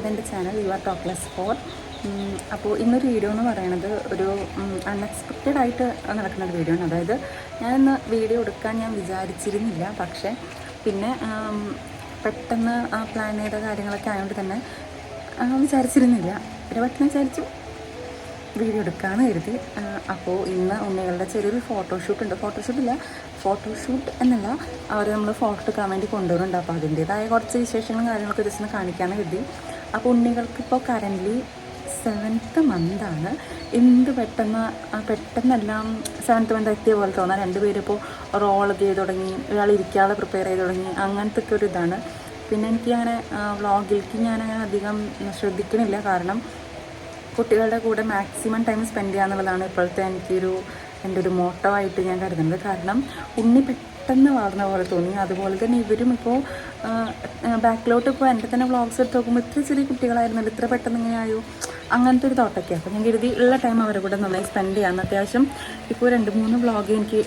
ഇതെൻ്റെ channel your ടോക്ക്ലെസ് four. അപ്പോൾ ഇന്നൊരു വീഡിയോ എന്ന് പറയുന്നത് ഒരു അൺഎക്സ്പെക്റ്റഡ് ആയിട്ട് നടക്കുന്ന ഒരു വീഡിയോ ആണ്. അതായത് ഞാനിന്ന് വീഡിയോ എടുക്കാൻ ഞാൻ വിചാരിച്ചിരുന്നില്ല, പക്ഷേ പിന്നെ പെട്ടെന്ന് പ്ലാൻ ചെയ്ത കാര്യങ്ങളൊക്കെ ആയതുകൊണ്ട് തന്നെ വിചാരിച്ചിരുന്നില്ല. ഒരു പെട്ടെന്ന് വിചാരിച്ചു വീഡിയോ എടുക്കാമെന്ന് കരുതി. അപ്പോൾ ഇന്ന് ഉണ്ണികളുടെ ചെറിയൊരു ഫോട്ടോഷൂട്ട് എന്നല്ല, അവർ നമ്മൾ ഫോട്ടോ എടുക്കാൻ വേണ്ടി കൊണ്ടുവരുന്നുണ്ട്. അപ്പോൾ അതിൻ്റേതായ കുറച്ച് വിശേഷങ്ങളും കാര്യങ്ങളൊക്കെ ജസ്റ്റ് ഒന്ന് കാണിക്കാമെന്ന് കരുതി. അപ്പോൾ ഉണ്ണികൾക്കിപ്പോൾ കറൻ്റ്ലി 7th മന്താണ്. എന്ത് പെട്ടെന്നെല്ലാം 7th മന്ത് എത്തിയ പോലെ തോന്നാം. രണ്ടുപേരും ഇപ്പോൾ റോൾ ചെയ്ത് തുടങ്ങി, ഒരാൾ ഇരിക്കാതെ പ്രിപ്പയർ ചെയ്ത് തുടങ്ങി, അങ്ങനത്തെ ഒക്കെ ഒരു ഇതാണ്. പിന്നെ എനിക്ക് അങ്ങനെ വ്ളോഗിലേക്ക് ഞാനങ്ങനെ അധികം ശ്രദ്ധിക്കണില്ല, കാരണം കുട്ടികളുടെ കൂടെ മാക്സിമം ടൈം സ്പെൻഡ് ചെയ്യുക എന്നുള്ളതാണ് ഇപ്പോഴത്തെ എൻ്റെ ഒരു മോട്ടോ ആയിട്ട് ഞാൻ കരുതുന്നത്. കാരണം ഉണ്ണി പെട്ടെന്ന് വളർന്ന പോലെ തോന്നി. അതുപോലെ തന്നെ ഇവരും ഇപ്പോൾ ബാക്കിലോട്ട് ഇപ്പോൾ എൻ്റെ തന്നെ വ്ളോഗ്സ് എടുത്ത് നോക്കുമ്പോൾ ഇത്ര ചെറിയ കുട്ടികളായിരുന്നല്ലോ, ഇത്ര പെട്ടെന്ന് ഇങ്ങനെയായോ, അങ്ങനത്തെ ഒരു തോട്ടൊക്കെയാണ്. അപ്പോൾ ഞാൻ കരുതി ഉള്ള ടൈം അവരെ കൂടെ നന്നായി സ്പെൻഡ് ചെയ്യാമെന്ന്. അത്യാവശ്യം ഇപ്പോൾ 2-3 വ്ളോഗ് എനിക്ക്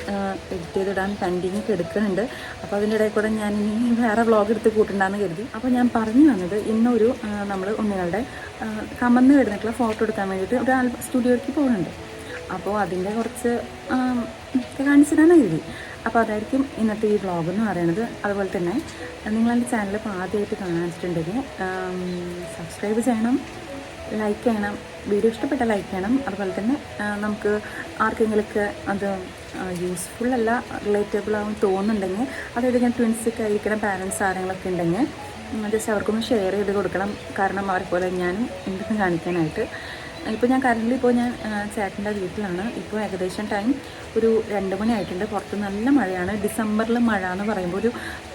എഡിറ്റ് ചെയ്തിടാൻ പെൻഡിങ് ഒക്കെ എടുക്കുന്നുണ്ട്. അപ്പോൾ അതിൻ്റെ ഇടയിൽ കൂടെ ഞാൻ ഇനി വേറെ വ്ളോഗ് എടുത്ത് കൂട്ടുണ്ടാന്ന് കരുതി. അപ്പോൾ ഞാൻ പറഞ്ഞു വന്നത്, ഇന്നൊരു നമ്മൾ ഉണ്ണികളുടെ കമന്ന് കിടന്നിട്ടുള്ള ഫോട്ടോ എടുക്കാൻ വേണ്ടിയിട്ട് ഒരു സ്റ്റുഡിയോയ്ക്ക് പോകുന്നുണ്ട്. അപ്പോൾ അതിൻ്റെ കുറച്ച് കാണിച്ചിടാന്ന് കരുതി. അപ്പോൾ അതായിരിക്കും ഇന്നത്തെ ഈ വ്ളോഗ് എന്ന് പറയുന്നത്. അതുപോലെ തന്നെ നിങ്ങളെൻ്റെ ചാനൽ ഇപ്പോൾ ആദ്യമായിട്ട് കാണാൻ വെച്ചിട്ടുണ്ടെങ്കിൽ സബ്സ്ക്രൈബ് ചെയ്യണം, ലൈക്ക് ചെയ്യണം, വീഡിയോ ഇഷ്ടപ്പെട്ട ലൈക്ക് ചെയ്യണം. അതുപോലെ തന്നെ നമുക്ക് ആർക്കെങ്കിലുമൊക്കെ അത് യൂസ്ഫുൾ അല്ല, റിലേറ്റബിൾ ആവും തോന്നുന്നുണ്ടെങ്കിൽ, അതായത് ഞാൻ ട്വിൻസൊക്കെ ആയിരിക്കണം പാരൻസ് ആരെങ്കിലുമൊക്കെ ഉണ്ടെങ്കിൽ ജസ്റ്റ് അവർക്കൊന്ന് ഷെയർ ചെയ്ത് കൊടുക്കണം. കാരണം അവരെ പോലെ ഞാനും എന്തെങ്കിലും കാണിക്കാനായിട്ട്. ഇപ്പോൾ ഞാൻ കറൻ്റ് ഞാൻ ചേട്ടൻ്റെ വീട്ടിലാണ്. ഇപ്പോൾ ഏകദേശം ടൈം ഒരു 2 മണി ആയിട്ടുണ്ട്. പുറത്ത് നല്ല മഴയാണ്. ഡിസംബറിൽ മഴ എന്ന് പറയുമ്പോൾ ഒരു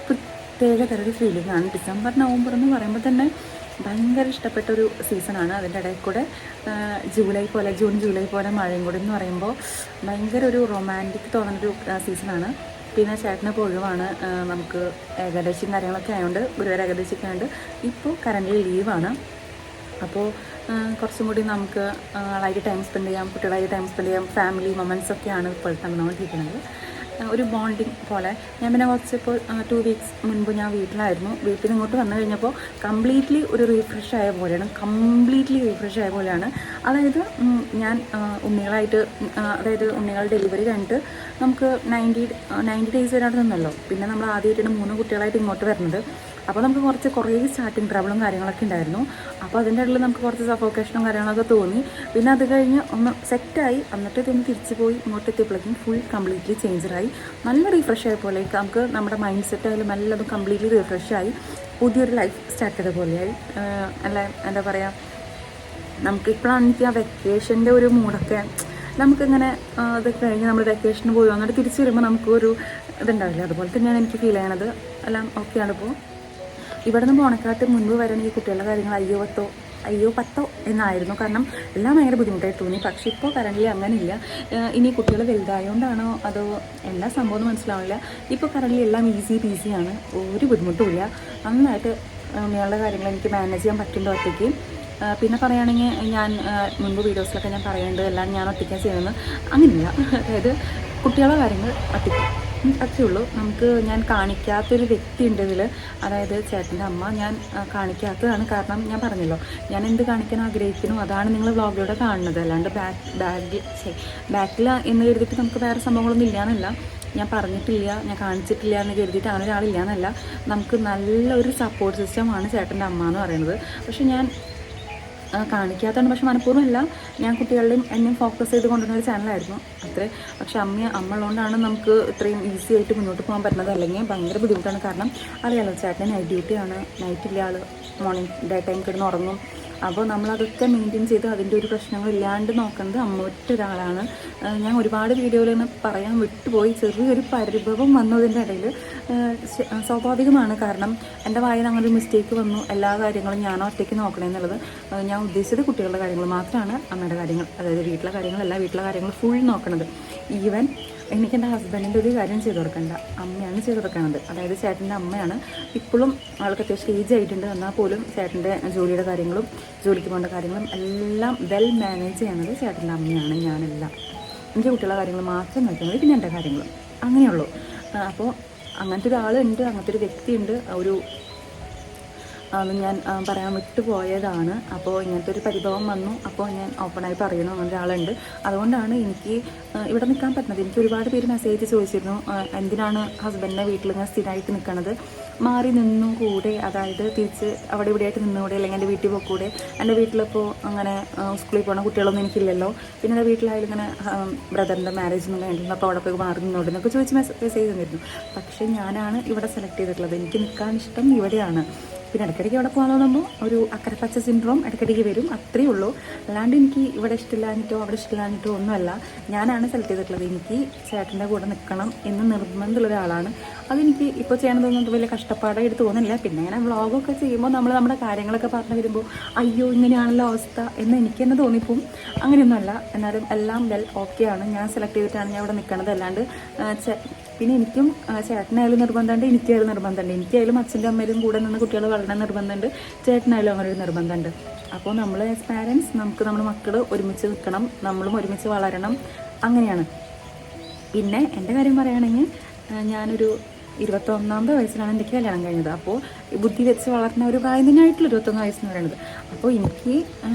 പ്രത്യേക തരം ഫീലിംഗ് ആണ്. ഡിസംബർ നവംബർ എന്ന് പറയുമ്പോൾ തന്നെ ഭയങ്കര ഇഷ്ടപ്പെട്ടൊരു സീസണാണ്. അതിൻ്റെ ഇടയിൽ കൂടെ ജൂൺ ജൂലൈ പോലെ മഴയും കൂടി എന്ന് പറയുമ്പോൾ ഭയങ്കര ഒരു റൊമാൻറ്റിക് തോന്നുന്നൊരു സീസണാണ്. പിന്നെ ചേട്ടന് ഇപ്പോൾ ഒഴിവാണ്. നമുക്ക് ഏകദേശം കാര്യങ്ങളൊക്കെ ആയതുകൊണ്ട്, ഗുരുവായൂർ ഏകദേശമൊക്കെ ആയതുകൊണ്ട് ഇപ്പോൾ കറൻ്റ് ലീവാണ്. അപ്പോൾ കുറച്ചും കൂടി നമുക്ക് ആളായിട്ട് ടൈം സ്പെൻഡ് ചെയ്യാം, കുട്ടികളായിട്ട് ടൈം സ്പെൻഡ് ചെയ്യാം, ഫാമിലി മൊമെൻറ്റ്സൊക്കെയാണ് ഇപ്പോൾ നടന്നുകൊണ്ടിരിക്കുന്നത്. ഒരു ബോണ്ടിങ് പോലെ. ഞാൻ പിന്നെ കുറച്ചിപ്പോൾ 2 വീക്സ് മുൻപ് ഞാൻ വീട്ടിലായിരുന്നു. വീട്ടിൽ നിന്ന് ഇങ്ങോട്ട് വന്നു കഴിഞ്ഞപ്പോൾ കംപ്ലീറ്റ്ലി ഒരു റീഫ്രഷ് ആയ പോലെയാണ്. അതായത് ഞാൻ ഉണ്ണികളായിട്ട്, അതായത് ഉണ്ണികൾ ഡെലിവറി കഴിഞ്ഞിട്ട് നമുക്ക് 90 ഡേയ്സ് വരെ അവിടെ നിന്നല്ലോ. പിന്നെ നമ്മൾ ആദ്യമായിട്ടാണ് 3 കുട്ടികളായിട്ട് ഇങ്ങോട്ട് വരുന്നത്. അപ്പോൾ നമുക്ക് കുറേ സ്റ്റാർട്ടിങ് ട്രബിളും കാര്യങ്ങളൊക്കെ ഉണ്ടായിരുന്നു. അപ്പോൾ അതിൻ്റെ ഇടയിൽ നമുക്ക് കുറച്ച് സഫോക്കേഷനും കാര്യങ്ങളൊക്കെ തോന്നി. പിന്നെ അത് കഴിഞ്ഞ് ഒന്ന് സെറ്റായി, എന്നിട്ട് ഇതൊന്ന് തിരിച്ചു പോയി ഇങ്ങോട്ട് എത്തിയപ്പോഴേക്കും ഫുൾ കംപ്ലീറ്റ്ലി ചേഞ്ചറായി, നല്ല റീഫ്രഷ് ആയ പോലെ. നമുക്ക് നമ്മുടെ മൈൻഡ് സെറ്റ് ആയാലും എല്ലാം കംപ്ലീറ്റ്ലി റീഫ്രഷായി, പുതിയൊരു ലൈഫ് സ്റ്റാർട്ട് ചെയ്ത പോലെയായി. അല്ല, എന്താ പറയുക, നമുക്കിപ്പോഴാണ് എനിക്ക് ആ വെക്കേഷൻ്റെ ഒരു മൂഡൊക്കെ, നമുക്കിങ്ങനെ ഇതൊക്കെ കഴിഞ്ഞ് നമ്മൾ വെക്കേഷന് പോയി വന്നിട്ട് തിരിച്ച് വരുമ്പോൾ നമുക്കൊരു ഇതുണ്ടാവില്ല. അതുപോലെ തന്നെയാണ് എനിക്ക് ഫീൽ ചെയ്യണത്. എല്ലാം ഓക്കെയാണ്. ഇപ്പോൾ ഇവിടെ നിന്ന് പോണക്കാട്ട് മുൻപ് വരണമെങ്കിൽ കുട്ടികളുടെ കാര്യങ്ങൾ അയ്യോ പത്തോ എന്നായിരുന്നു. കാരണം എല്ലാം ഭയങ്കര ബുദ്ധിമുട്ടായിട്ട് തോന്നി. പക്ഷേ ഇപ്പോൾ കറൻ്റ് അങ്ങനെയില്ല. ഇനി കുട്ടികൾ വലുതായതുകൊണ്ടാണോ അതോ എല്ലാ സംഭവം മനസ്സിലാവില്ല. ഇപ്പോൾ കറൻ്റ് എല്ലാം ഈസിയാണ്, ഒരു ബുദ്ധിമുട്ടുമില്ല. നന്നായിട്ട് ഉണ്ണികളുടെ കാര്യങ്ങൾ എനിക്ക് മാനേജ് ചെയ്യാൻ പറ്റുന്നുണ്ട് ഒറ്റയ്ക്ക്. പിന്നെ പറയുകയാണെങ്കിൽ ഞാൻ മുൻപ് വീഡിയോസിലൊക്കെ ഞാൻ പറയുന്നുണ്ട് എല്ലാം ഞാൻ ഒറ്റയ്ക്കാണ് ചെയ്യുന്നത്. അങ്ങനെയില്ല. അതായത് കുട്ടികളുടെ കാര്യങ്ങൾ ഒറ്റയ്ക്ക് അത്രേ ഉള്ളൂ. ഞാൻ കാണിക്കാത്തൊരു വ്യക്തി ഉണ്ട് ഇതിൽ, അതായത് ചേട്ടൻ്റെ അമ്മ. ഞാൻ കാണിക്കാത്തതാണ്, കാരണം ഞാൻ പറഞ്ഞല്ലോ, ഞാൻ എന്ത് കാണിക്കാൻ ആഗ്രഹിക്കുന്നു അതാണ് നിങ്ങൾ വ്ളോഗിലൂടെ കാണുന്നത്. അല്ലാണ്ട് ബാക്കിൽ എന്ന് കരുതിയിട്ട് നമുക്ക് വേറെ സംഭവങ്ങളൊന്നും ഇല്ലയെന്നല്ല, ഞാൻ പറഞ്ഞിട്ടില്ല, ഞാൻ കാണിച്ചിട്ടില്ല എന്ന് കരുതിയിട്ട് അങ്ങനെ ഒരാളില്ല എന്നല്ല. നമുക്ക് നല്ലൊരു സപ്പോർട്ട് സിസ്റ്റമാണ് ചേട്ടൻ്റെ അമ്മ എന്ന് പറയുന്നത്. പക്ഷെ ഞാൻ കാണിക്കാത്തതാണ്. പക്ഷെ മനഃപൂർവ്വമല്ല, ഞാൻ കുട്ടികളുടെയും എന്നെയും ഫോക്കസ് ചെയ്ത് കൊണ്ടുവരുന്ന ഒരു ചാനലായിരുന്നു അത്രേ. പക്ഷെ അമ്മ ഉള്ളതുകൊണ്ടാണ് നമുക്ക് ഇത്രയും ഈസി ആയിട്ട് മുന്നോട്ട് പോകാൻ പറ്റുന്നത്. അല്ലെങ്കിൽ ഭയങ്കര ബുദ്ധിമുട്ടാണ്. കാരണം അറിയാലോ, ചേട്ടൻ നൈറ്റ് ഡ്യൂട്ടിയാണ്, നൈറ്റില്ല, ആൾ ഡേ ടൈം കിടന്ന് ഉറങ്ങും. അപ്പോൾ നമ്മളതൊക്കെ മെയിൻറ്റെയിൻ ചെയ്ത് അതിൻ്റെ ഒരു പ്രശ്നങ്ങളില്ലാണ്ട് നോക്കുന്നത് അമ്മ ഒറ്റൊരാളാണ്. ഞാൻ ഒരുപാട് വീഡിയോയിൽ നിന്ന് പറയാൻ വിട്ടുപോയി. ചെറിയൊരു പരിഭവം വന്നതിൻ്റെ ഇടയിൽ സ്വാഭാവികമാണ്. കാരണം എൻ്റെ വായിൽ അങ്ങനെ ഒരു മിസ്റ്റേക്ക് വന്നു. എല്ലാ കാര്യങ്ങളും ഞാൻ ഒറ്റയ്ക്ക് നോക്കണമെന്നുള്ളത്. ഞാൻ ഉദ്ദേശിച്ചത് കുട്ടികളുടെ കാര്യങ്ങൾ മാത്രമാണ്, അമ്മയുടെ കാര്യങ്ങൾ, അതായത് വീട്ടിലെ കാര്യങ്ങൾ ഫുൾ നോക്കണത്. ഈവൻ എനിക്ക് എൻ്റെ ഹസ്ബൻഡിൻ്റെ ഒരു കാര്യം ചെയ്ത് കൊടുക്കേണ്ട, അമ്മയാണ് ചെയ്ത് കൊടുക്കുന്നത്. അതായത് ചേട്ടൻ്റെ അമ്മയാണ്. ഇപ്പോഴും ആൾക്ക് അത്യാവശ്യം ഏജ് ആയിട്ടുണ്ട്, എന്നാൽ പോലും ചേട്ടൻ്റെ ജോലിയുടെ കാര്യങ്ങളും ജോലിക്ക് പോകേണ്ട കാര്യങ്ങളും എല്ലാം വെൽ മാനേജ് ചെയ്യുന്നത് ചേട്ടൻ്റെ അമ്മയാണ്. ഞാനെല്ലാം എനിക്ക് കുട്ടികളുടെ കാര്യങ്ങൾ മാത്രം നോക്കിയാൽ മതി, പിന്നെ എൻ്റെ കാര്യങ്ങളും അങ്ങനെയുള്ളൂ. അപ്പോൾ അങ്ങനത്തെ ഒരാളുണ്ട്, അങ്ങനത്തെ ഒരു വ്യക്തിയുണ്ട്. അത് ഞാൻ പറയാൻ വിട്ടുപോയതാണ്. അപ്പോൾ ഇങ്ങനത്തെ ഒരു പരിഭവം വന്നു. അപ്പോൾ ഞാൻ ഓപ്പണായി പറയുന്നു, അങ്ങനെ ഒരാളുണ്ട്. അതുകൊണ്ടാണ് എനിക്ക് ഇവിടെ നിൽക്കാൻ പറ്റുന്നത്. എനിക്ക് ഒരുപാട് പേര് മെസ്സേജ് ചോദിച്ചിരുന്നു, എന്തിനാണ് ഹസ്ബൻഡിൻ്റെ വീട്ടിൽ ഞാൻ സ്ഥിരമായിട്ട് നിൽക്കുന്നത്, മാറി നിന്നു കൂടെ, അതായത് തിരിച്ച് അവിടെ ഇവിടെയായിട്ട് നിന്നുകൂടെ, അല്ലെങ്കിൽ എൻ്റെ വീട്ടിൽ പോയിക്കൂടെ, എൻ്റെ വീട്ടിലിപ്പോൾ അങ്ങനെ സ്കൂളിൽ പോകുന്ന കുട്ടികളൊന്നും എനിക്കില്ലല്ലോ, പിന്നെ എൻ്റെ വീട്ടിലായാലും ഇങ്ങനെ ബ്രദറിൻ്റെ മാരേജൊന്നും കഴിഞ്ഞില്ല, അപ്പോൾ അവിടെ പോയി മാറി നിന്നോട് എന്നൊക്കെ ചോദിച്ച് മെസ്സേജ് തന്നിരുന്നു. പക്ഷേ ഞാനാണ് ഇവിടെ സെലക്ട് ചെയ്തിട്ടുള്ളത്. എനിക്ക് നിൽക്കാൻ ഇഷ്ടം ഇവിടെയാണ്. പിന്നെ ഇടയ്ക്കിടയ്ക്ക് അവിടെ പോകാൻ തോന്നുമ്പോൾ ഒരു അക്കരപ്പച്ച സിൻഡ്രോം ഇടയ്ക്കിടയ്ക്ക് വരും, അത്രയേ ഉള്ളൂ. അല്ലാണ്ട് എനിക്ക് ഇവിടെ ഇഷ്ടമില്ലാഞ്ഞിട്ടോ അവിടെ ഇഷ്ടമില്ലാഞ്ഞിട്ടോ ഒന്നുമല്ല. ഞാനാണ് സെലക്ട് ചെയ്തിട്ടുള്ളത്. എനിക്ക് ചേട്ടൻ്റെ കൂടെ നിൽക്കണം എന്ന് നിർബന്ധമുള്ള ഒരാളാണ്. അതെനിക്ക് ഇപ്പോൾ ചെയ്യണതൊന്നും വലിയ കഷ്ടപ്പാടായിട്ട് തോന്നുന്നില്ല. പിന്നെ ഇങ്ങനെ വ്ളോഗൊക്കെ ചെയ്യുമ്പോൾ നമ്മൾ നമ്മുടെ കാര്യങ്ങളൊക്കെ പറഞ്ഞു വരുമ്പോൾ അയ്യോ ഇങ്ങനെയാണല്ലോ അവസ്ഥ എന്ന് എനിക്ക് തന്നെ തോന്നിപ്പോവും. അങ്ങനെയൊന്നുമല്ല. എന്നാലും എല്ലാം വെൽ ഓക്കെയാണ്. ഞാൻ സെലക്ട് ചെയ്തിട്ടാണ് ഞാൻ ഇവിടെ നിൽക്കുന്നത്. അല്ലാണ്ട് പിന്നെ എനിക്കും ചേട്ടനായാലും നിർബന്ധമുണ്ട്, എനിക്കായാലും നിർബന്ധമുണ്ട്. എനിക്കായാലും അച്ഛൻ്റെ അമ്മയിലും കൂടെ നിന്ന് കുട്ടികൾ വളരണം നിർബന്ധമുണ്ട്, ചേട്ടനായാലും അങ്ങനെ ഒരു നിർബന്ധമുണ്ട്. അപ്പോൾ നമ്മൾ ആസ് പാരൻസ് നമുക്ക് നമ്മുടെ മക്കൾ ഒരുമിച്ച് നിൽക്കണം, നമ്മളും ഒരുമിച്ച് വളരണം, അങ്ങനെയാണ്. പിന്നെ എൻ്റെ കാര്യം പറയുകയാണെങ്കിൽ ഞാനൊരു 21ാമത്തെ വയസ്സിലാണ് എനിക്ക് കല്യാണം കഴിഞ്ഞത്. അപ്പോൾ ബുദ്ധി വെച്ച് വളർന്ന ഒരു പ്രായം തന്നെയായിട്ടുള്ള 21 വയസ്സെന്ന് പറയുന്നത്. അപ്പോൾ എനിക്ക്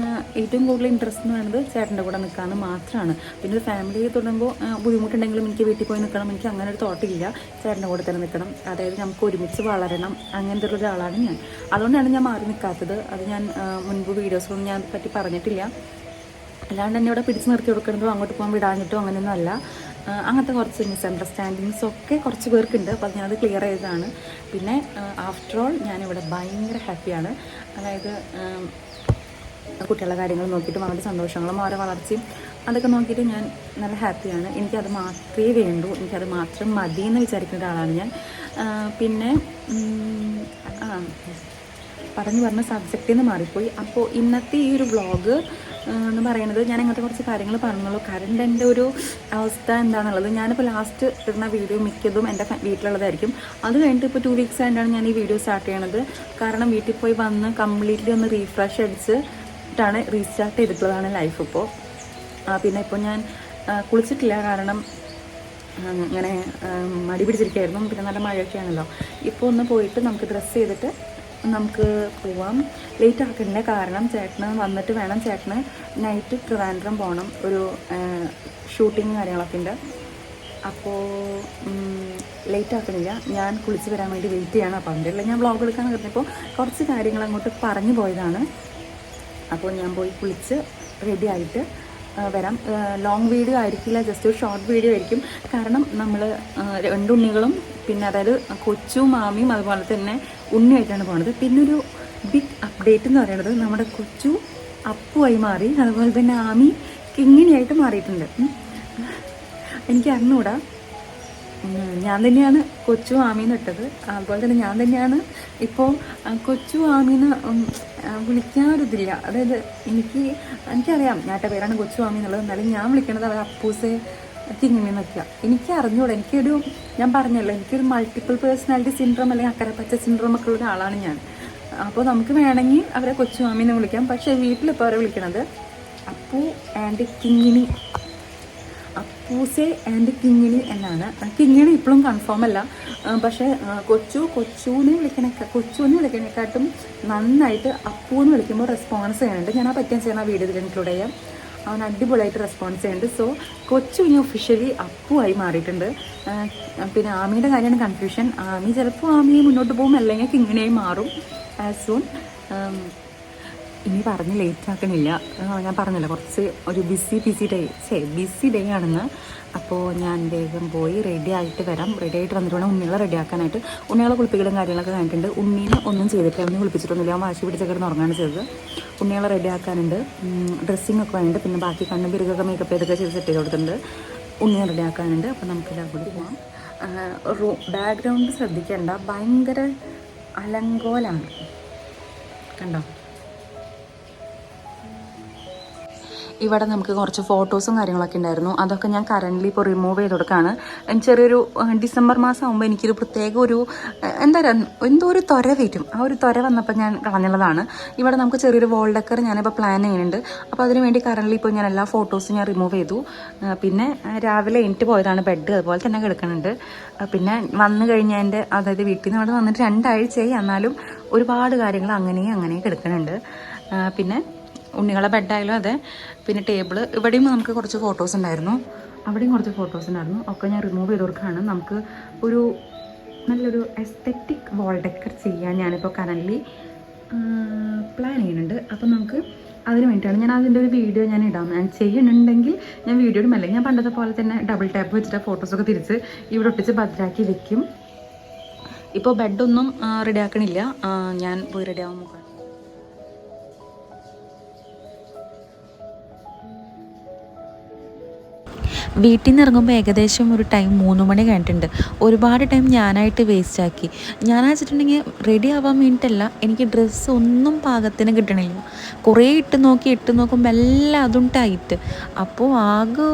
ഏറ്റവും കൂടുതൽ ഇൻട്രസ്റ്റ് എന്ന് പറയുന്നത് ചേട്ടൻ്റെ കൂടെ നിൽക്കാമെന്ന് മാത്രമാണ്. പിന്നെ ഒരു ഫാമിലി തുടങ്ങുമ്പോൾ ബുദ്ധിമുട്ടുണ്ടെങ്കിലും എനിക്ക് വീട്ടിൽ പോയി നിൽക്കണം, എനിക്ക് അങ്ങനെ ഒരു തോട്ടില്ല. ചേട്ടൻ്റെ കൂടെ തന്നെ നിൽക്കണം, അതായത് നമുക്ക് ഒരുമിച്ച് വളരണം, അങ്ങനത്തെ ഉള്ള ഒരാളാണ് ഞാൻ. അതുകൊണ്ടാണ് ഞാൻ മാറി നിൽക്കാത്തത്. അത് ഞാൻ മുൻപ് വീഡിയോസിലൊന്നും ഞാൻ പറ്റി പറഞ്ഞിട്ടില്ല. അല്ലാണ്ട് എന്നെ ഇവിടെ പിടിച്ച് നിർത്തി കൊടുക്കുന്നതോ അങ്ങോട്ട് പോകാൻ വിടാഞ്ഞിട്ടോ അങ്ങനെയൊന്നും അല്ല. അങ്ങനത്തെ കുറച്ച് മിസ്അണ്ടർസ്റ്റാൻഡിങ്സ് ഒക്കെ കുറച്ച് പേർക്കുണ്ട്. അപ്പോൾ അത് ഞാനത് ക്ലിയർ ചെയ്തതാണ്. പിന്നെ ആഫ്റ്റർ ഓൾ ഞാനിവിടെ ഭയങ്കര ഹാപ്പിയാണ്. അതായത് കുട്ടികളുടെ കാര്യങ്ങൾ നോക്കിയിട്ടും അവരുടെ സന്തോഷങ്ങളും അവരുടെ വളർച്ചയും അതൊക്കെ നോക്കിയിട്ട് ഞാൻ നല്ല ഹാപ്പിയാണ്. എനിക്കത് മാത്രമേ വേണ്ടൂ, എനിക്കത് മാത്രം മതി എന്ന് വിചാരിക്കുന്ന ഒരാളാണ് ഞാൻ. പിന്നെ പറഞ്ഞ സബ്ജക്റ്റിൽ നിന്ന് മാറിപ്പോയി. അപ്പോൾ ഇന്നത്തെ ഈ ഒരു വ്ളോഗ് എന്ന് പറയുന്നത് ഞാൻ അങ്ങനത്തെ കുറച്ച് കാര്യങ്ങൾ പറഞ്ഞുള്ളൂ. കറണ്ട് ഒരു അവസ്ഥ എന്താണെന്നുള്ളത് ഞാനിപ്പോൾ ലാസ്റ്റ് ഇടുന്ന വീഡിയോ മിക്കതും എൻ്റെ വീട്ടിലുള്ളതായിരിക്കും. അത് കഴിഞ്ഞിട്ട് ഇപ്പോൾ 2 വീക്സ് ആയിട്ടാണ് ഞാൻ ഈ വീഡിയോ സ്റ്റാർട്ട് ചെയ്യണത്. കാരണം വീട്ടിൽ പോയി വന്ന് കംപ്ലീറ്റ്ലി ഒന്ന് റീഫ്രഷ് അടിച്ചിട്ടാണ് റീസ്റ്റാർട്ട് ചെയ്തിട്ടുള്ളതാണ് ലൈഫ് ഇപ്പോൾ. പിന്നെ ഇപ്പോൾ ഞാൻ കുളിച്ചിട്ടില്ല, കാരണം ഇങ്ങനെ മടി പിടിച്ചിരിക്കുകയായിരുന്നു. പിന്നെ നല്ല മഴയൊക്കെയാണല്ലോ. ഇപ്പോൾ ഒന്ന് പോയിട്ട് നമുക്ക് ഡ്രസ്സ് ചെയ്തിട്ട് നമുക്ക് പോവാം. ലേറ്റ് ആക്കുന്നില്ല, കാരണം ചേട്ടന് വന്നിട്ട് വേണം. ചേട്ടന് നൈറ്റ് ട്രിവാൻഡ്രം പോകണം, ഒരു ഷൂട്ടിങ് കാര്യങ്ങളൊക്കെ ഉണ്ട്. അപ്പോൾ ലേറ്റ് ആക്കുന്നില്ല, ഞാൻ കുളിച്ച് വരാൻ വേണ്ടി വെയിറ്റ് ചെയ്യണം. അപ്പോൾ അതിൻ്റെ ഞാൻ വ്ളോഗ് എടുക്കാൻ പറഞ്ഞപ്പോൾ കുറച്ച് കാര്യങ്ങൾ അങ്ങോട്ട് പറഞ്ഞു പോയതാണ്. അപ്പോൾ ഞാൻ പോയി കുളിച്ച് റെഡി ആയിട്ട് വരാം. ലോങ് വീഡിയോ ആയിരിക്കില്ല, ജസ്റ്റ് ഒരു ഷോർട്ട് വീഡിയോ ആയിരിക്കും. കാരണം നമ്മൾ 2 ഉണ്ണികളും, പിന്നെ അതായത് കൊച്ചും മാമിയും അതുപോലെ തന്നെ ഉണ്ണിയായിട്ടാണ് പോകുന്നത്. പിന്നെ ഒരു ബിഗ് അപ്ഡേറ്റ് എന്ന് പറയുന്നത് നമ്മുടെ കൊച്ചു അപ്പുവായി മാറി, അതുപോലെ തന്നെ ആമി കിങ്ങിണിയായിട്ട് മാറിയിട്ടുണ്ട്. എനിക്ക് അറിഞ്ഞൂടാ, ഞാൻ തന്നെയാണ് കൊച്ചു ആമീന്ന് ഇട്ടത്. അതുപോലെ തന്നെ ഞാൻ തന്നെയാണ് ഇപ്പോൾ കൊച്ചു ആമീന്ന് വിളിക്കാനൊരിതില്ല. അതായത് എനിക്കറിയാം ഞാൻ്റെ പേരാണ് കൊച്ചു ആമി എന്നുള്ളത്. എന്നാലും ഞാൻ വിളിക്കണത് അവർ അപ്പൂസെ കിങ്ങിണിന്നൊക്കെയാണ്. എനിക്ക് അറിഞ്ഞൂടാ. ഞാൻ പറഞ്ഞല്ലോ, എനിക്കൊരു മൾട്ടിപ്പിൾ പേഴ്സണാലിറ്റി സിൻഡ്രോം അല്ലെങ്കിൽ അക്കരപ്പച്ച സിൻഡ്രോം ഒക്കെ ഉള്ള ഒരാളാണ് ഞാൻ. അപ്പോൾ നമുക്ക് വേണമെങ്കിൽ അവരെ കൊച്ചു ആമീന്ന് വിളിക്കാം. പക്ഷേ വീട്ടിലിപ്പോൾ അവരെ വിളിക്കണത് അപ്പു ആൻഡ് കിങ്ങിണി, അപ്പൂസെ ആൻഡ് കിങ്ങിണി എന്നാണ്. കിങ്ങിണി ഇപ്പോഴും കൺഫേം അല്ല. പക്ഷേ കൊച്ചുവിനെ വിളിക്കണേക്കാട്ടും നന്നായിട്ട് അപ്പൂന്ന് വിളിക്കുമ്പോൾ റെസ്പോൺസ് ചെയ്യുന്നുണ്ട്. ഞാൻ ആ പറ്റാൻ ചെയ്യുന്ന വീഡിയോയിൽ ഇൻക്ലൂഡ് ചെയ്യാം. അവൻ അടിപൊളിയായിട്ട് റെസ്പോൺസ് ചെയ്യുന്നുണ്ട്. സോ കൊച്ചു ഇനി ഒഫീഷ്യലി അപ്പു ആയി മാറിയിട്ടുണ്ട്. പിന്നെ ആമിയുടെ കാര്യമാണ് കൺഫ്യൂഷൻ. ആമി ചിലപ്പോൾ ആമിയെ മുന്നോട്ട് പോകും, അല്ലെങ്കിൽ കിങ്ങിണിയായി മാറും ആസ് സൂൺ. ഇനി പറഞ്ഞ് ലേറ്റ് ആക്കണില്ല. ഞാൻ പറഞ്ഞില്ല കുറച്ച് ഒരു ബിസി ഡേ ആണെന്ന്. അപ്പോൾ ഞാൻ വേഗം പോയി റെഡി ആയിട്ട് വരാം. റെഡി ആയിട്ട് വന്നിട്ട് വേണം ഉണ്ണികളെ റെഡി ആക്കാനായിട്ട്. ഉണ്ണികളെ കുളിപ്പിക്കലും കാര്യങ്ങളൊക്കെ കഴിഞ്ഞിട്ടുണ്ട്. ഉണ്ണീനെ ഒന്നും ചെയ്തിട്ടില്ല, അവനെ കുളിപ്പിച്ചിട്ടൊന്നുമില്ല. അവൻ വാശി പിടിച്ച കിടന്ന് ഉറങ്ങാണ് ചെയ്തത്. ഉണ്ണികളെ റെഡി ആക്കാനുണ്ട്, ഡ്രസ്സിങ് ഒക്കെ വേണ്ട. പിന്നെ ബാക്കി കണ്ണും പിരുകൊക്കെ മേക്കപ്പ് ചെയ്തൊക്കെ ചെയ്ത് സെറ്റ് ചെയ്ത് കൊടുത്തിട്ടുണ്ട്. ഉണ്ണിയെ റെഡി ആക്കാനുണ്ട്. അപ്പോൾ നമുക്കെല്ലാം കൂടി പോകാം. ബാക്ക്ഗ്രൗണ്ട് ശ്രദ്ധിക്കേണ്ട, ഭയങ്കര അലങ്കോലാണ് കണ്ടോ. ഇവിടെ നമുക്ക് കുറച്ച് ഫോട്ടോസും കാര്യങ്ങളൊക്കെ ഉണ്ടായിരുന്നു. അതൊക്കെ ഞാൻ കറൻ്റ്ലി ഇപ്പോൾ റിമൂവ് ചെയ്ത് കൊടുക്കുകയാണ്. ചെറിയൊരു ഡിസംബർ മാസം ആകുമ്പോൾ എനിക്കൊരു പ്രത്യേക ഒരു എന്തോ ഒരു ത്വര വരും. ആ ഒരു ത്വര വന്നപ്പോൾ ഞാൻ കളഞ്ഞുള്ളതാണ്. ഇവിടെ നമുക്ക് ചെറിയൊരു വോൾ ഡെക്കർ ഞാനിപ്പോൾ പ്ലാൻ ചെയ്യുന്നുണ്ട്. അപ്പോൾ അതിന് വേണ്ടി കറൻ്റ്ലി ഇപ്പോൾ ഞാൻ എല്ലാ ഫോട്ടോസും ഞാൻ റിമൂവ് ചെയ്തു. പിന്നെ രാവിലെ എണീറ്റ് പോയതാണ് ബെഡ്, അതുപോലെ തന്നെ കിടക്കുന്നുണ്ട്. പിന്നെ വന്നു കഴിഞ്ഞതിൻ്റെ അതായത് വീട്ടിൽ നിന്ന് അവിടെ വന്നിട്ട് 2 ആഴ്ചയായി, എന്നാലും ഒരുപാട് കാര്യങ്ങൾ അങ്ങനെ കിടക്കുന്നുണ്ട്. പിന്നെ ഉണ്ണികളെ ബെഡായാലും അതെ. പിന്നെ ടേബിള് ഇവിടെയും നമുക്ക് കുറച്ച് ഫോട്ടോസ് ഉണ്ടായിരുന്നു, അവിടെയും കുറച്ച് ഫോട്ടോസ് ഉണ്ടായിരുന്നു. ഒക്കെ ഞാൻ റിമൂവ് ചെയ്ത് കൊടുക്കുകയാണ്. നമുക്ക് ഒരു നല്ലൊരു എസ്തെറ്റിക് വാൾ ഡെക്കർ ചെയ്യാൻ ഞാനിപ്പോൾ കറൻ്റ്ലി പ്ലാൻ ചെയ്യുന്നുണ്ട്. അപ്പം നമുക്ക് അതിന് വേണ്ടിയിട്ടാണ് ഞാൻ അതിൻ്റെ ഒരു വീഡിയോ ഞാൻ ഇടാം. ഞാൻ ചെയ്യുന്നുണ്ടെങ്കിൽ ഞാൻ വീഡിയോ ഇടുമല്ലേ, ഞാൻ പണ്ടത്തെ പോലെ തന്നെ ഡബിൾ ടാപ്പ് വെച്ചിട്ട് ഫോട്ടോസൊക്കെ തിരിച്ച് ഇവിടെ ഒട്ടിച്ച് ഭദ്രാക്കി വെക്കും. ഇപ്പോൾ ബെഡൊന്നും റെഡി ആക്കണില്ല, ഞാൻ പോയി റെഡി ആവാൻ നോക്കാം. വീട്ടിൽ നിന്ന് ഇറങ്ങുമ്പോൾ ഏകദേശം ഒരു ടൈം 3 മണി കഴിഞ്ഞിട്ടുണ്ട്. ഒരുപാട് ടൈം ഞാനായിട്ട് വേസ്റ്റാക്കി. ഞാനാ വെച്ചിട്ടുണ്ടെങ്കിൽ റെഡി ആവാൻ വേണ്ടിയിട്ടല്ല, എനിക്ക് ഡ്രസ്സ് ഒന്നും പാകത്തിന് കിട്ടണില്ല. കുറേ ഇട്ട് നോക്കുമ്പോൾ എല്ലാം അതും ടൈറ്റ്. അപ്പോൾ ആകെ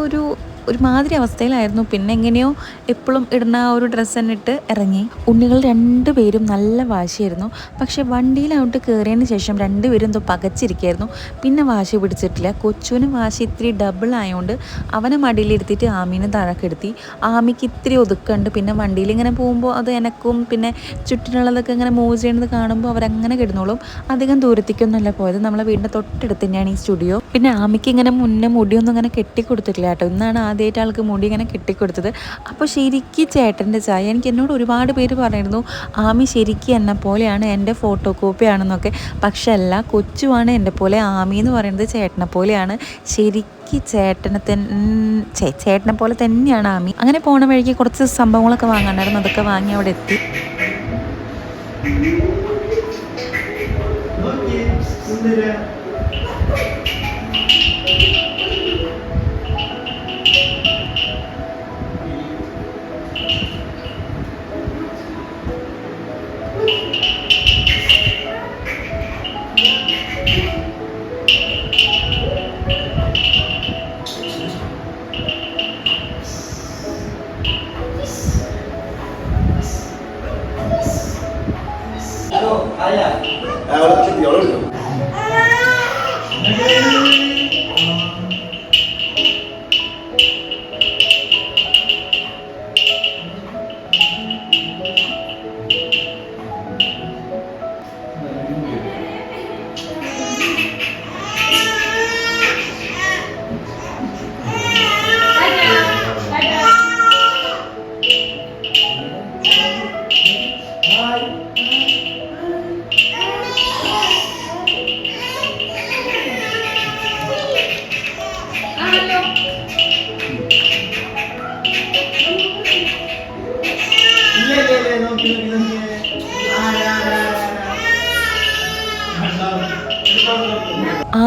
ഒരുമാതിരി അവസ്ഥയിലായിരുന്നു. പിന്നെ എങ്ങനെയോ എപ്പോഴും ഇടുന്ന ആ ഒരു ഡ്രസ്സ് തന്നെ ഇട്ട് ഇറങ്ങി. ഉണ്ണികൾ 2 പേരും നല്ല വാശിയായിരുന്നു. പക്ഷേ വണ്ടിയിലോട്ട് കയറിയതിന് ശേഷം 2 പേരും എന്തോ പകച്ചിരിക്കുകയായിരുന്നു. പിന്നെ വാശി പിടിച്ചിട്ടില്ല. കൊച്ചുവിന് വാശി ഇത്തിരി ഡബിൾ ആയതുകൊണ്ട് അവനെ മടിയിലിരുത്തിയിട്ട് ആമീനെ താഴെക്കെടുത്തി. ആമിക്ക് ഇത്തിരി ഒതുക്കുണ്ട്. പിന്നെ വണ്ടിയിൽ ഇങ്ങനെ പോകുമ്പോൾ അത് എനക്കും പിന്നെ ചുറ്റിനുള്ളതൊക്കെ ഇങ്ങനെ മൂവ് ചെയ്യുന്നത് കാണുമ്പോൾ അവരങ്ങനെ കിടന്നോളും. അധികം ദൂരത്തേക്കൊന്നുമല്ല പോയത്, നമ്മളെ വീടിൻ്റെ തൊട്ടടുത്ത് തന്നെയാണ് ഈ സ്റ്റുഡിയോ. പിന്നെ ആമിക്ക് ഇങ്ങനെ മുന്നേ മുടിയൊന്നും ഇങ്ങനെ കെട്ടിക്കൊടുത്തിട്ടില്ല കേട്ടോ. ഇന്നാണ് ആദ്യമായിട്ട് ആൾക്ക് മുടി ഇങ്ങനെ കെട്ടിക്കൊടുത്തത്. അപ്പോൾ ശരിക്കും ചേട്ടൻ്റെ ചായ, എന്നോട് ഒരുപാട് പേര് പറഞ്ഞിരുന്നു ആമി ശരിക്കും എന്നെ പോലെയാണ്, എൻ്റെ ഫോട്ടോ കോപ്പിയാണെന്നൊക്കെ. പക്ഷെ അല്ല, കൊച്ചുവാണ് എൻ്റെ പോലെ, ആമി എന്ന് പറയുന്നത് ചേട്ടനെ പോലെയാണ്. ശരിക്കും ചേട്ടനെ പോലെ തന്നെയാണ് ആമി. അങ്ങനെ പോണ വഴിക്ക് കുറച്ച് സംഭവങ്ങളൊക്കെ വാങ്ങാണ്ടായിരുന്നു, അതൊക്കെ വാങ്ങി അവിടെ എത്തി.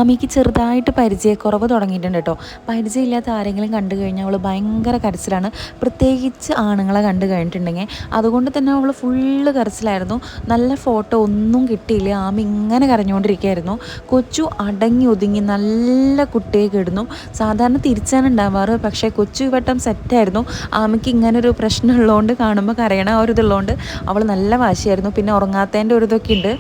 ആമിക്ക് ചെറുതായിട്ട് പരിചയക്കുറവ് തുടങ്ങിയിട്ടുണ്ട് കേട്ടോ. പരിചയമില്ലാത്ത ആരെങ്കിലും കണ്ടു കഴിഞ്ഞാൽ അവൾ ഭയങ്കര കരച്ചിലാണ്, പ്രത്യേകിച്ച് ആണുങ്ങളെ കണ്ടു കഴിഞ്ഞിട്ടുണ്ടെങ്കിൽ. അതുകൊണ്ട് തന്നെ അവൾ ഫുള്ള് കരച്ചിലായിരുന്നു. നല്ല ഫോട്ടോ ഒന്നും കിട്ടിയില്ല. ആമി ഇങ്ങനെ കരഞ്ഞുകൊണ്ടിരിക്കുകയായിരുന്നു. കൊച്ചു അടങ്ങി ഒതുങ്ങി നല്ല കുട്ടിയെ കിടന്നു. സാധാരണ തിരിച്ചാണ് ഉണ്ടാവാറ്, പക്ഷേ കൊച്ചു വട്ടം സെറ്റായിരുന്നു. ആമിക്ക് ഇങ്ങനൊരു പ്രശ്നം ഉള്ളതുകൊണ്ട്, കാണുമ്പോൾ കരയണ ആ ഒരു ഇതുള്ളതുകൊണ്ട് അവൾ നല്ല വാശിയായിരുന്നു. പിന്നെ ഉറങ്ങാത്തതിൻ്റെ ഒരു ഇതൊക്കെ ഉണ്ട്.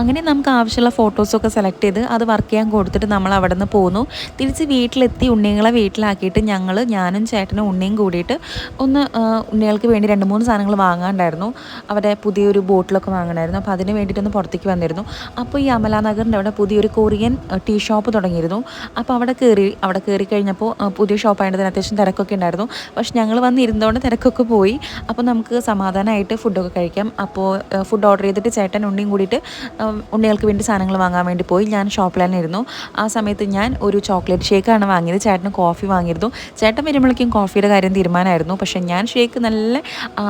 അങ്ങനെ നമുക്ക് ആവശ്യമുള്ള ഫോട്ടോസൊക്കെ സെലക്ട് ചെയ്ത് അത് വർക്ക് ചെയ്യാൻ കൊടുത്തിട്ട് നമ്മൾ അവിടെ നിന്ന് പോന്നു. തിരിച്ച് വീട്ടിലെത്തി ഉണ്ണികളെ വീട്ടിലാക്കിയിട്ട് ഞാനും ചേട്ടനും ഉണ്ണിയും കൂടിയിട്ട് ഒന്ന് ഉണ്ണികൾക്ക് വേണ്ടി 2-3 സാധനങ്ങൾ വാങ്ങാണ്ടായിരുന്നു. അവിടെ പുതിയൊരു ബോട്ടിലൊക്കെ വാങ്ങണമായിരുന്നു. അപ്പോൾ അതിന് വേണ്ടിയിട്ടൊന്ന് പുറത്തേക്ക് വന്നിരുന്നു. അപ്പോൾ ഈ അമലാനഗറിൻ്റെ അവിടെ പുതിയൊരു കൊറിയൻ ടീ ഷോപ്പ് തുടങ്ങിയിരുന്നു. അപ്പോൾ അവിടെ കയറി കഴിഞ്ഞപ്പോൾ പുതിയ ഷോപ്പായതിന് അത്യാവശ്യം തിരക്കൊക്കെ ഉണ്ടായിരുന്നു. പക്ഷെ ഞങ്ങൾ വന്നിരുന്നതുകൊണ്ട് തിരക്കൊക്കെ പോയി. അപ്പോൾ നമുക്ക് സമാധാനമായിട്ട് ഫുഡൊക്കെ കഴിക്കാം. അപ്പോൾ ഫുഡ് ഓർഡർ ചെയ്തിട്ട് ചേട്ടൻ ഉണ്ണിയും കൂടിയിട്ട് ഉണ്ണികൾക്ക് വേണ്ടി സാധനങ്ങൾ വാങ്ങാൻ വേണ്ടി പോയി. ഞാൻ ഷോപ്പിൽ തന്നെ ഇരുന്നു. ആ സമയത്ത് ഞാൻ ഒരു ചോക്ലേറ്റ് ഷേക്കാണ് വാങ്ങിയത്. ചേട്ടന് കോഫി വാങ്ങിയിരുന്നു. ചേട്ടൻ വരുമ്പോഴേക്കും കോഫിയുടെ കാര്യം തീരുമാനമായിരുന്നു. പക്ഷേ ഞാൻ ഷേക്ക് നല്ല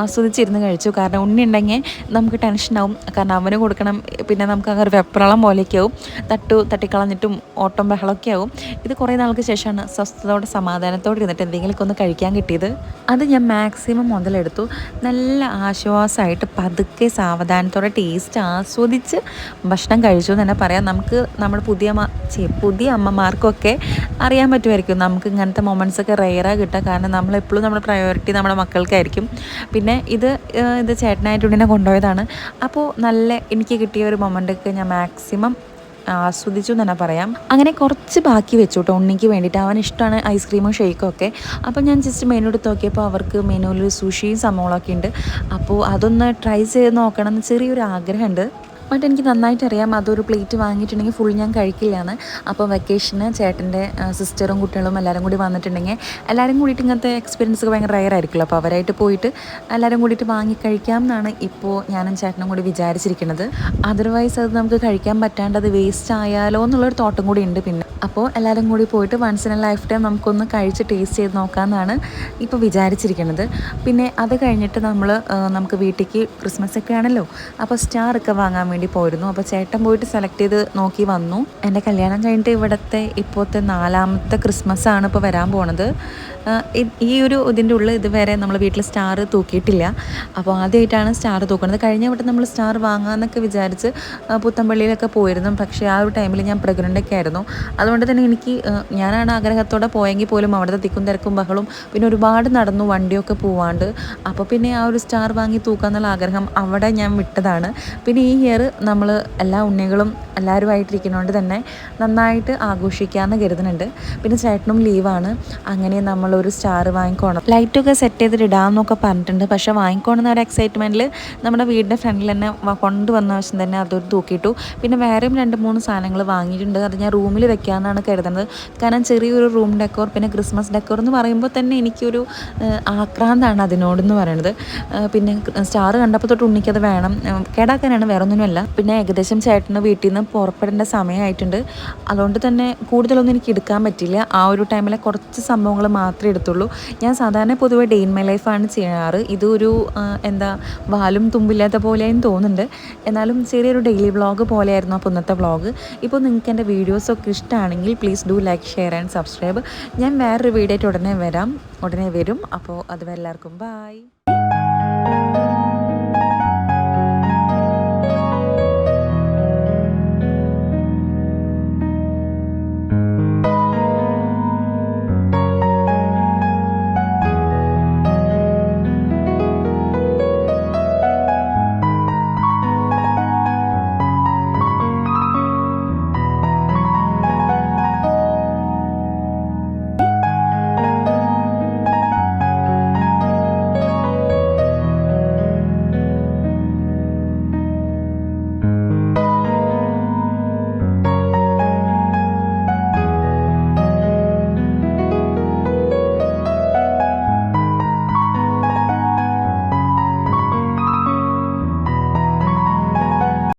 ആസ്വദിച്ചിരുന്ന് കഴിച്ചു. കാരണം ഉണ്ണി ഉണ്ടെങ്കിൽ നമുക്ക് ടെൻഷനാവും. കാരണം അവന് കൊടുക്കണം, പിന്നെ നമുക്ക് അങ്ങനെ വെപ്രളം പോലെയൊക്കെ ആവും, തട്ടിക്കളഞ്ഞിട്ടും ഓട്ടം ബഹളമൊക്കെ ആവും. ഇത് കുറേ നാൾക്ക് ശേഷമാണ് സ്വസ്ഥതയോടെ സമാധാനത്തോടെ ഇരുന്നിട്ട് എന്തെങ്കിലുമൊക്കെ ഒന്ന് കഴിക്കാൻ കിട്ടിയത്. അത് ഞാൻ മാക്സിമം മുതലെടുത്തു. നല്ല ആശ്വാസമായിട്ട് പതുക്കെ സാവധാനത്തോടെ ടേസ്റ്റ് ആസ്വദിച്ച് ഭക്ഷണം കഴിച്ചു എന്ന് തന്നെ പറയാം. നമുക്ക് നമ്മുടെ പുതിയ അമ്മമാർക്കൊക്കെ അറിയാൻ പറ്റുമായിരിക്കും, നമുക്ക് ഇങ്ങനത്തെ മൊമെൻറ്റ്സൊക്കെ റെയറാണ് കിട്ടുക. കാരണം നമ്മളെപ്പോഴും നമ്മുടെ പ്രയോറിറ്റി നമ്മുടെ മക്കൾക്കായിരിക്കും. പിന്നെ ഇത് ചേട്ടനായിട്ടുണ്ടെ കൊണ്ടുപോയതാണ്. അപ്പോൾ നല്ല എനിക്ക് കിട്ടിയ ഒരു മൊമെൻ്റൊക്കെ ഞാൻ മാക്സിമം ആസ്വദിച്ചു എന്ന് തന്നെ പറയാം. അങ്ങനെ കുറച്ച് ബാക്കി വെച്ചു കേട്ടോ ഉണ്ണിക്ക് വേണ്ടിയിട്ട്. അവൻ ഇഷ്ടമാണ് ഐസ്ക്രീമും ഷേക്കും ഒക്കെ. അപ്പോൾ ഞാൻ ജസ്റ്റ് മെനു എടുത്ത് നോക്കിയപ്പോൾ അവർക്ക് മെനുവിൽ സുഷിയും സംഭവങ്ങളൊക്കെ ഉണ്ട്. അപ്പോൾ അതൊന്ന് ട്രൈ ചെയ്ത് നോക്കണം എന്ന് ചെറിയൊരു ആഗ്രഹമുണ്ട്. ബട്ട് എനിക്ക് നന്നായിട്ട് അറിയാം അതൊരു പ്ലേറ്റ് വാങ്ങിയിട്ടുണ്ടെങ്കിൽ ഫുൾ ഞാൻ കഴിക്കില്ലാന്ന്. അപ്പോൾ വെക്കേഷന് ചേട്ടൻ്റെ സിസ്റ്ററും കുട്ടികളും എല്ലാവരും കൂടി വന്നിട്ടുണ്ടെങ്കിൽ എല്ലാവരും കൂടിയിട്ട് ഇങ്ങനത്തെ എക്സ്പീരിയൻസ് ഭയങ്കര റയർ ആയിരിക്കുമല്ലോ. അപ്പോൾ അവരായിട്ട് പോയിട്ട് എല്ലാവരും കൂടിയിട്ട് വാങ്ങി കഴിക്കാം എന്നാണ് ഇപ്പോൾ ഞാനും ചേട്ടനും കൂടി വിചാരിച്ചിരിക്കുന്നത്. അതർവൈസ് അത് നമുക്ക് കഴിക്കാൻ പറ്റാണ്ട് അത് വേസ്റ്റ് ആയാലോ എന്നുള്ളൊരു തോട്ടം കൂടി ഉണ്ട്. പിന്നെ അപ്പോൾ എല്ലാവരും കൂടി പോയിട്ട് once in a lifetime നമുക്കൊന്ന് കഴിച്ച് ടേസ്റ്റ് ചെയ്ത് നോക്കാമെന്നാണ് ഇപ്പോൾ വിചാരിച്ചിരിക്കുന്നത്. പിന്നെ അത് കഴിഞ്ഞിട്ട് നമുക്ക് വീട്ടിലേക്ക് ക്രിസ്മസ് ഒക്കെ ആണല്ലോ, അപ്പോൾ സ്റ്റാറൊക്കെ വാങ്ങാൻ വേണ്ടി പോയിരുന്നു. അപ്പോൾ ചേട്ടൻ പോയിട്ട് സെലക്ട് ചെയ്ത് നോക്കി വന്നു. എൻ്റെ കല്യാണം കഴിഞ്ഞിട്ട് ഇവിടുത്തെ ഇപ്പോഴത്തെ 4ാമത്തെ ക്രിസ്മസ് ആണ് ഇപ്പോൾ വരാൻ പോണത്. ഈ ഒരു ഇതിൻ്റെ ഉള്ളിൽ ഇതുവരെ നമ്മൾ വീട്ടിൽ സ്റ്റാർ തൂക്കിയിട്ടില്ല. അപ്പോൾ ആദ്യമായിട്ടാണ് സ്റ്റാർ തൂക്കുന്നത്. കഴിഞ്ഞ വട്ടം നമ്മൾ സ്റ്റാർ വാങ്ങാമെന്നൊക്കെ വിചാരിച്ച് പുത്തമ്പള്ളിയിലൊക്കെ പോയിരുന്നു. പക്ഷേ ആ ഒരു ടൈമിൽ ഞാൻ പ്രഗ്നൻ്റൊക്കെ ആയിരുന്നു. അതുകൊണ്ട് തന്നെ ഞാനാണ് ആഗ്രഹത്തോടെ പോയെങ്കിൽ പോലും അവിടുത്തെ തിക്കും തിരക്കും ബഹളും പിന്നെ ഒരുപാട് നടന്നു വണ്ടിയൊക്കെ പോവാണ്ട്. അപ്പോൾ പിന്നെ ആ ഒരു സ്റ്റാർ വാങ്ങി തൂക്കാന്നുള്ള ആഗ്രഹം അവിടെ ഞാൻ വിട്ടതാണ്. പിന്നെ ഈ ഇയർ നമ്മൾ എല്ലാ ഉണ്ണികളും എല്ലാവരുമായിട്ടിരിക്കുന്നതുകൊണ്ട് തന്നെ നന്നായിട്ട് ആഘോഷിക്കാമെന്ന് കരുതുന്നുണ്ട്. പിന്നെ ചേട്ടനും ലീവാണ്. അങ്ങനെ നമ്മളൊരു സ്റ്റാർ വാങ്ങിക്കോണം, ലൈറ്റൊക്കെ സെറ്റ് ചെയ്തിട്ട് ഇടാമെന്നൊക്കെ പറഞ്ഞിട്ടുണ്ട്. പക്ഷേ വാങ്ങിക്കോണമെന്ന ഒരു എക്സൈറ്റ്മെൻറ്റിൽ നമ്മുടെ വീടിൻ്റെ ഫ്രണ്ടിൽ തന്നെ കൊണ്ടുവന്ന ആവശ്യം തന്നെ അതൊരു തൂക്കിയിട്ടു. പിന്നെ വേറെയും 2-3 സാധനങ്ങൾ വാങ്ങിയിട്ടുണ്ട്. അത് ഞാൻ റൂമിൽ വെക്കാമെന്നാണ് കരുതുന്നത്. കാരണം ചെറിയൊരു റൂം ഡെക്കോർ പിന്നെ ക്രിസ്മസ് ഡെക്കോർ എന്ന് പറയുമ്പോൾ തന്നെ എനിക്കൊരു ആക്രാന്താണ് അതിനോടെന്ന് പറയുന്നത്. പിന്നെ സ്റ്റാർ കണ്ടപ്പോൾ തൊട്ട് ഉണ്ണിക്കത് വേണം, കേടാക്കാനാണ്, വേറെ ഒന്നിനുമല്ല. പിന്നെ ഏകദേശം ചേട്ടന് വീട്ടിൽ നിന്ന് പുറപ്പെടേണ്ട സമയമായിട്ടുണ്ട്. അതുകൊണ്ട് തന്നെ കൂടുതലൊന്നും എനിക്ക് എടുക്കാൻ പറ്റില്ല. ആ ഒരു ടൈമിലെ കുറച്ച് സംഭവങ്ങൾ മാത്രമേ എടുത്തുള്ളൂ. ഞാൻ സാധാരണ പൊതുവെ ഡേ ഇൻ മൈ ലൈഫാണ് ചെയ്യാറ്. ഇതൊരു വാലും തുമ്പില്ലാത്ത പോലെയും തോന്നുന്നുണ്ട്. എന്നാലും ചെറിയൊരു ഡെയിലി വ്ളോഗ് പോലെയായിരുന്നു അപ്പോൾ ഇന്നത്തെ വ്ളോഗ്. ഇപ്പോൾ നിങ്ങൾക്ക് എൻ്റെ വീഡിയോസൊക്കെ ഇഷ്ടമാണെങ്കിൽ please do like, share and subscribe. ഞാൻ വേറൊരു വീഡിയോ ആയിട്ട് ഉടനെ വരും. അപ്പോൾ അതുവരെ എല്ലാവർക്കും ബൈ.